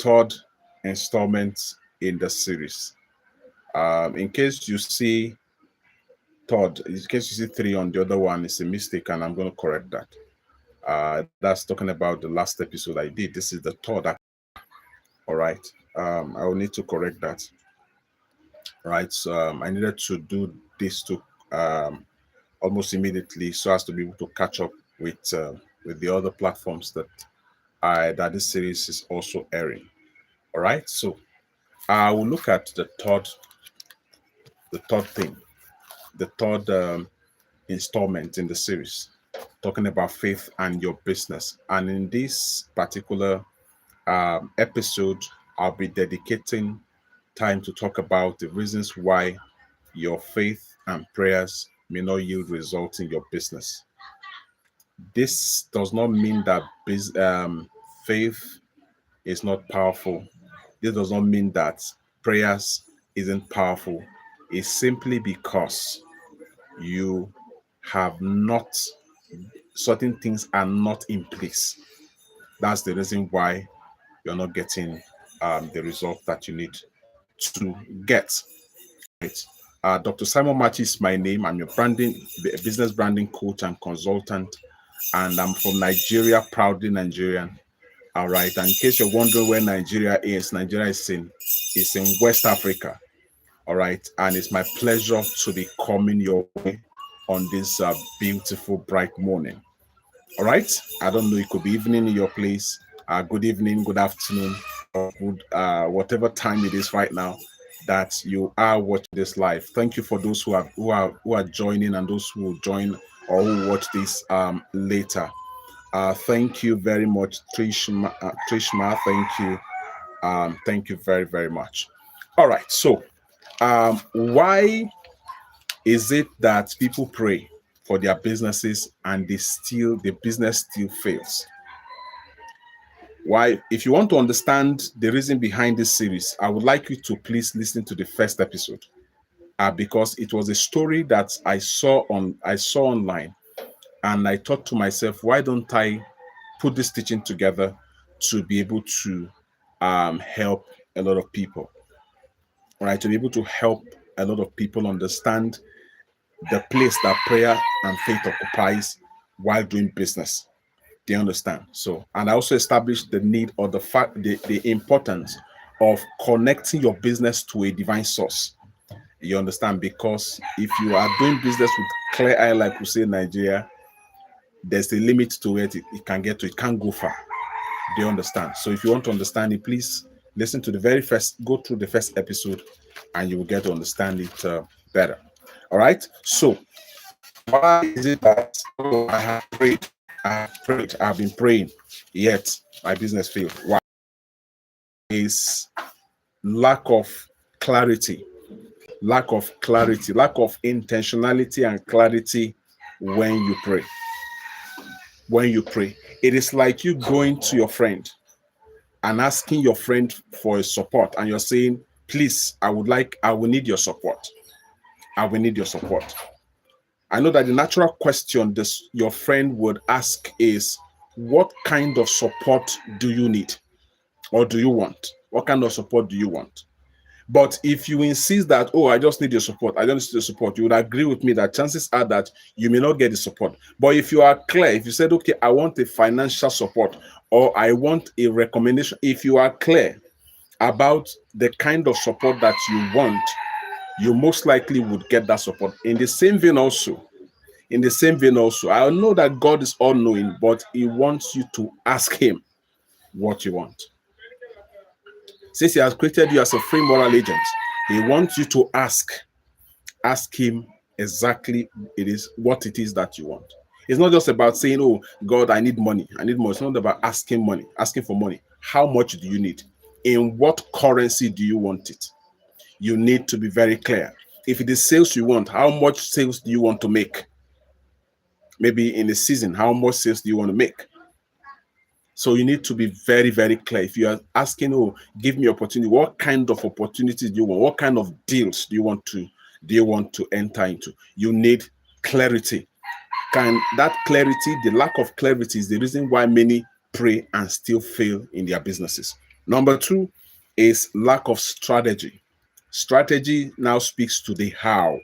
third installment in the series. In case you see third, in case you see three on the other one, it's a mistake, and I'm going to correct that. That's talking about the last episode I did. This is the third. All right. I will need to correct that. Right. So I needed to do this to almost immediately so as to be able to catch up with the other platforms that this series is also airing. All right. So I will look at the third thing, the third installment in the series, talking about faith and your business. And in this particular episode, I'll be dedicating time to talk about the reasons why your faith and prayers may not yield results in your business. This does not mean that faith is not powerful. This does not mean that prayers isn't powerful. It's simply because you have not, certain things are not in place. That's the reason why you're not getting the result that you need to get. Right. Dr. Simon Machi is my name. I'm your business branding coach and consultant, and I'm from Nigeria, proudly Nigerian. All right. And in case you're wondering where Nigeria is in West Africa. All right. And it's my pleasure to be coming your way on this beautiful, bright morning. All right. I don't know. It could be evening in your place. Good evening, good afternoon, or good whatever time it is right now that you are watching this live. Thank you for those who are joining and those who will join or who watch this later. Thank you very much, Trishma. Thank you very, very much. All right. So, why is it that people pray for their businesses and the business still fails? Why? If you want to understand the reason behind this series, I would like you to please listen to the first episode, because it was a story that I saw online, and I thought to myself, why don't I put this teaching together to be able to help a lot of people, right? To be able to help a lot of people understand the place that prayer and faith occupies while doing business. They understand. So, and I also established the need or the importance of connecting your business to a divine source. You understand? Because if you are doing business with clear eye, like we say in Nigeria, there's a limit to where it can get to. It can't go far. Do you understand? So if you want to understand it, please listen to go through the first episode, and you will get to understand it better. All right. So why is it that I have prayed? I've been praying, yet my business failed? Why? Is lack of clarity, lack of intentionality and clarity when you pray. When you pray, it is like you going to your friend and asking your friend for a support, and you're saying, please, I will need your support. I will need your support. I know that the natural question your friend would ask is, what kind of support do you need or do you want? What kind of support do you want? But if you insist that, oh, I just need your support, I don't need your support, you would agree with me that chances are that you may not get the support. But if you are clear, if you said, okay, I want a financial support or I want a recommendation, if you are clear about the kind of support that you want, you most likely would get that support. In the same vein also, I know that God is all-knowing, but he wants you to ask him what you want. Since he has created you as a free moral agent, he wants you to ask him exactly what it is that you want. It's not just about saying, oh, God, I need money. It's not about asking for money. How much do you need? In what currency do you want it? You need to be very clear. If it is sales you want, how much sales do you want to make? Maybe in a season, how much sales do you want to make? So you need to be very, very clear. If you are asking, oh, give me opportunity, what kind of opportunities do you want? What kind of deals do you want to enter into? You need clarity. The lack of clarity is the reason why many pray and still fail in their businesses. Number two is lack of strategy. Strategy now speaks to the how.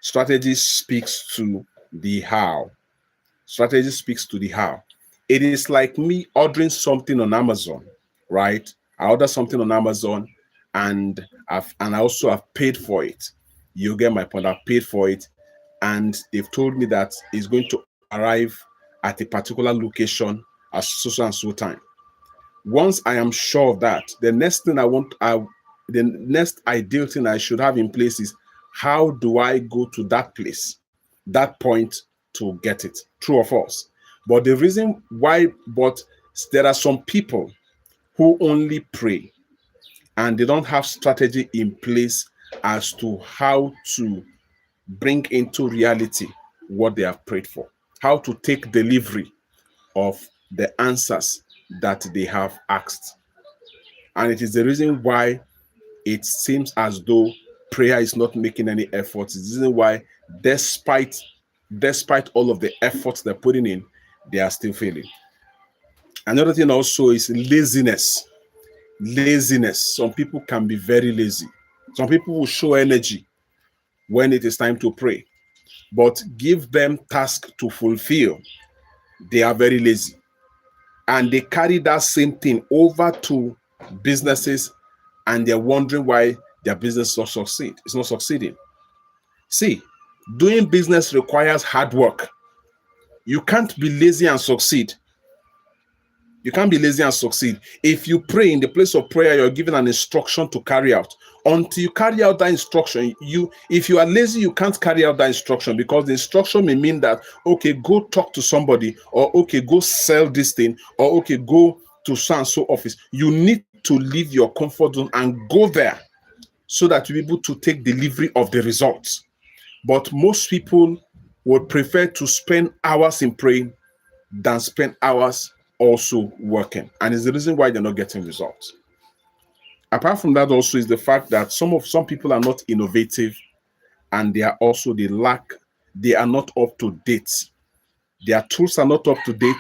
Strategy speaks to the how. Strategy speaks to the how. It is like me ordering something on Amazon, right? I order something on Amazon and I also have paid for it. You get my point. I've paid for it, and they've told me that it's going to arrive at a particular location at so and so time. Once I am sure of that, the next ideal thing I should have in place is how do I go to that place, that point to get it? True or false? But the reason why, but there are some people who only pray and they don't have strategy in place as to how to bring into reality what they have prayed for, how to take delivery of the answers that they have asked. And it is the reason why it seems as though prayer is not making any efforts. It's the reason why, despite all of the efforts they're putting in, they are still failing. Another thing also is laziness. Laziness. Some people can be very lazy. Some people will show energy when it is time to pray, but give them task to fulfill, they are very lazy. And they carry that same thing over to businesses, and they're wondering why their business not succeed. It's not succeeding. See, doing business requires hard work. You can't be lazy and succeed. You can't be lazy and succeed. If you pray in the place of prayer, you're given an instruction to carry out. Until you carry out that instruction, if you are lazy, you can't carry out that instruction, because the instruction may mean that, okay, go talk to somebody, or okay, go sell this thing, or okay, go to so and so office. You need to leave your comfort zone and go there so that you're able to take delivery of the results. But most people would prefer to spend hours in praying than spend hours also working, and it's the reason why they're not getting results. Apart from that, also is the fact that some people are not innovative, and they are not up to date. Their tools are not up to date.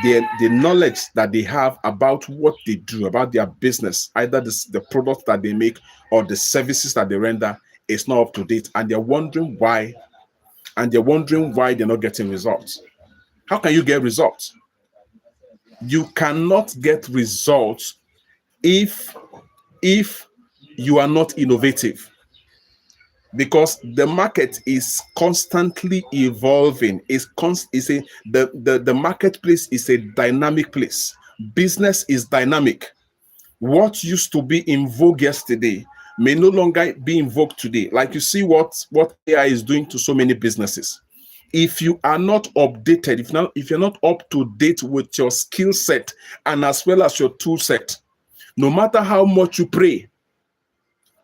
The knowledge that they have about what they do, about their business, either the products that they make or the services that they render, is not up to date, and they're wondering why, they're not getting results. How can you get results? You cannot get results if you are not innovative, because the market is constantly evolving. The marketplace is a dynamic place. Business is dynamic. What used to be in vogue yesterday may no longer be in vogue today. Like, you see what AI is doing to so many businesses. If you are not updated, if you're not up to date with your skill set and as well as your tool set, no matter how much you pray,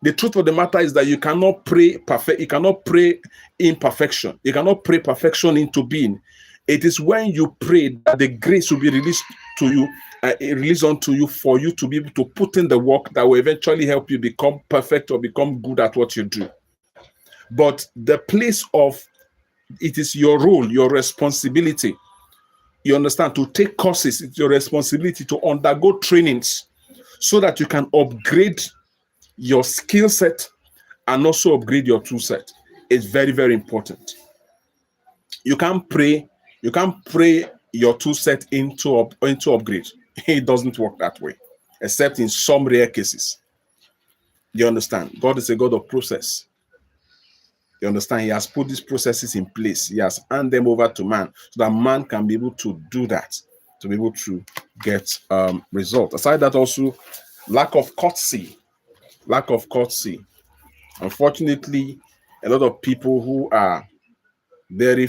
the truth of the matter is that you cannot pray perfect. You cannot pray imperfection. You cannot pray perfection into being. It is when you pray that the grace will be released to you, released onto you, for you to be able to put in the work that will eventually help you become perfect or become good at what you do. But the place of it is your role, your responsibility. You understand? To take courses, it's your responsibility to undergo trainings so that you can upgrade your skill set and also upgrade your tool set. It's very, very important. You can't pray your tool set into upgrade. It doesn't work that way, except in some rare cases. You understand? God is a God of process. You understand? He has put these processes in place. He has handed them over to man so that man can be able to do that, to be able to get results. Aside that, also lack of courtesy. Lack of courtesy. Unfortunately, a lot of people who are very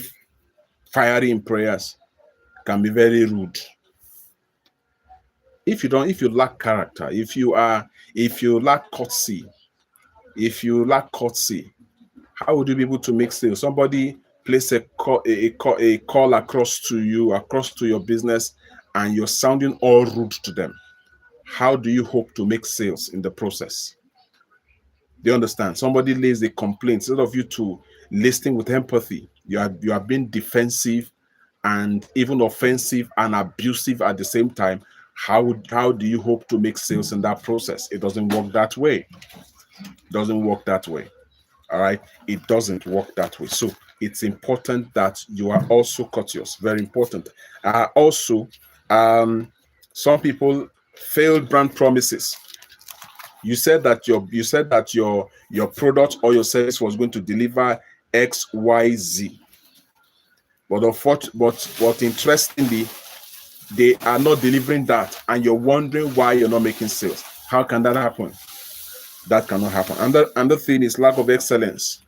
fiery in prayers can be very rude. If you lack character, if you lack courtesy, how would you be able to make sales? Somebody place a call across to your business, and you're sounding all rude to them. How do you hope to make sales in the process? Do you understand? Somebody lays a complaint. Instead of you to listening with empathy, you are being defensive and even offensive and abusive at the same time. how do you hope to make sales in that process? It doesn't work that way. It doesn't work that way. All right, it doesn't work that way. So it's important that you are also courteous. Very important. Also, some people failed brand promises. You said that your product or your service was going to deliver XYZ, but interestingly, they are not delivering that, and you're wondering why you're not making sales. How can that happen? That cannot happen. Another thing is lack of excellence.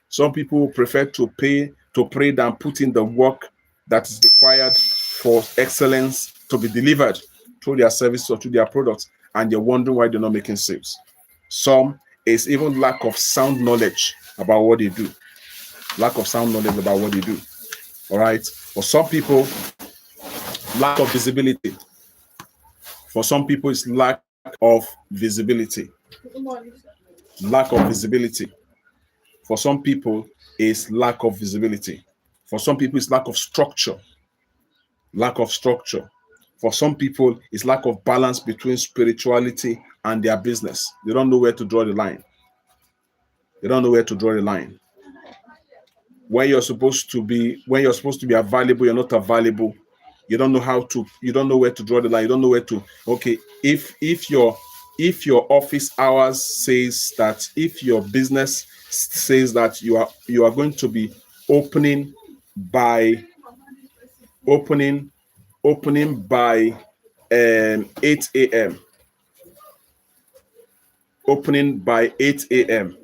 Some people prefer to pray than put in the work that is required for excellence to be delivered through their service or through their products, and they're wondering why they're not making sales. Some is even lack of sound knowledge about what they do. Lack of sound knowledge about what they do. All right. For some people, lack of visibility. For some people, it's lack of visibility. Lack of visibility. For some people, it's lack of visibility. For some people, it's lack of structure. Lack of structure. For some people, it's lack of balance between spirituality and their business. They don't know where to draw the line. They don't know where to draw the line. When you're supposed to be available, you're not available. You don't know where to draw the line. You don't know where to, okay, if your office hours says that, if your business says that you are going to be opening by 8 a.m. Opening by 8 a.m.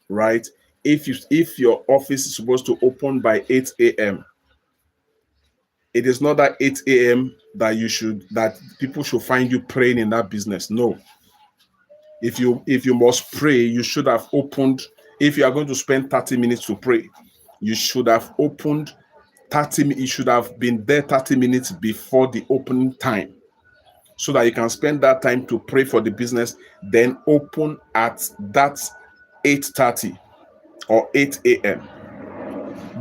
right? If your office is supposed to open by 8 a.m., it is not that 8 a.m. that people should find you praying in that business. No. If you must pray, you should have opened. If you are going to spend 30 minutes to pray, you should have opened 30. You should have been there 30 minutes before the opening time, so that you can spend that time to pray for the business, then open at that 8:30 or 8 a.m.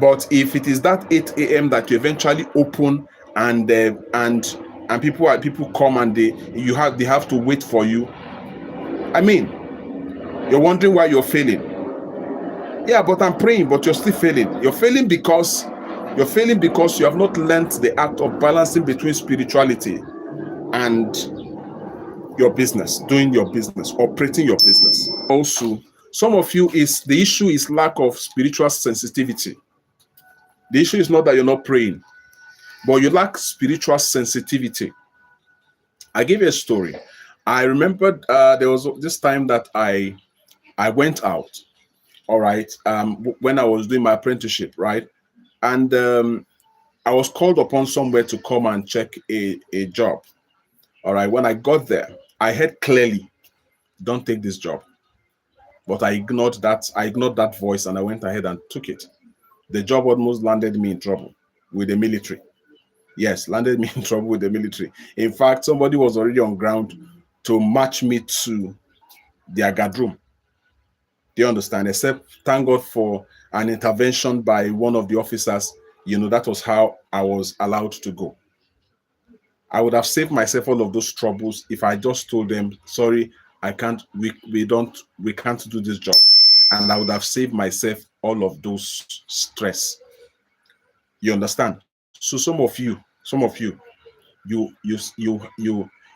But if it is that 8 a.m. that you eventually open, and people come and they have to wait for you, I mean, you're wondering why you're failing. Yeah, but I'm praying, but you're still failing. You're failing because you have not learned the art of balancing between spirituality and your business, doing your business, operating your business. Also, some of you, the issue is lack of spiritual sensitivity. The issue is not that you're not praying, but you lack spiritual sensitivity. I give you a story. I remembered there was this time that I went out, all right, when I was doing my apprenticeship, right? And I was called upon somewhere to come and check a job. All right, when I got there, I heard clearly, don't take this job. But I ignored that voice, and I went ahead and took it. The job almost landed me in trouble with the military. Yes, landed me in trouble with the military. In fact, somebody was already on ground to match me to their guard room. Do you understand? Except, thank God for an intervention by one of the officers. That was how I was allowed to go. I would have saved myself all of those troubles if I just told them, sorry, I can't, we can't do this job. And I would have saved myself all of those stress. You understand? So some of you,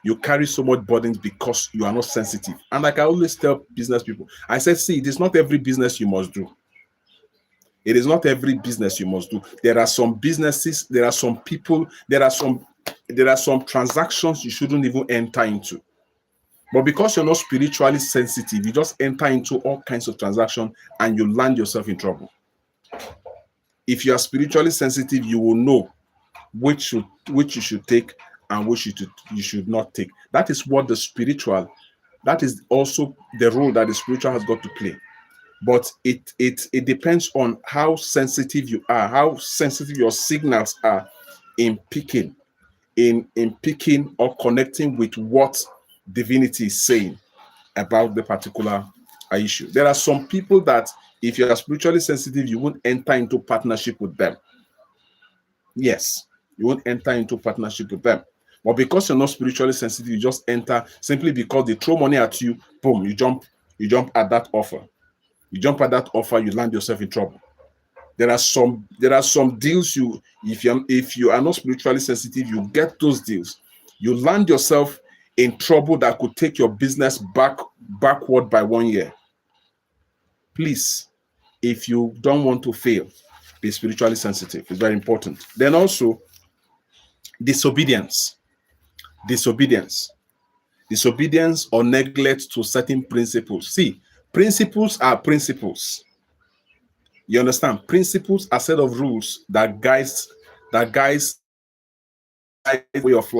you carry so much burdens because you are not sensitive. And like I always tell business people, I said, see, it is not every business you must do. It is not every business you must do. There are some businesses, there are some people, there are some transactions you shouldn't even enter into. But because you're not spiritually sensitive, you just enter into all kinds of transactions and you land yourself in trouble. If you are spiritually sensitive, you will know which you should take and which you should not take. That is that is also the role that the spiritual has got to play. But it depends on how sensitive you are, how sensitive your signals are in picking or connecting with what divinity is saying about the particular issue. There are some people that if you are spiritually sensitive, you won't enter into partnership with them. Yes, you won't enter into partnership with them. But because you're not spiritually sensitive, you just enter simply because they throw money at you, boom, you jump at that offer. You jump at that offer, you land yourself in trouble. There are some deals if you are not spiritually sensitive, you get those deals. You land yourself in trouble that could take your business backward by 1 year. Please, if you don't want to fail, be spiritually sensitive. It's very important. Then also, disobedience or neglect to certain principles. See, principles are principles. You understand? Principles are set of rules that guides way of life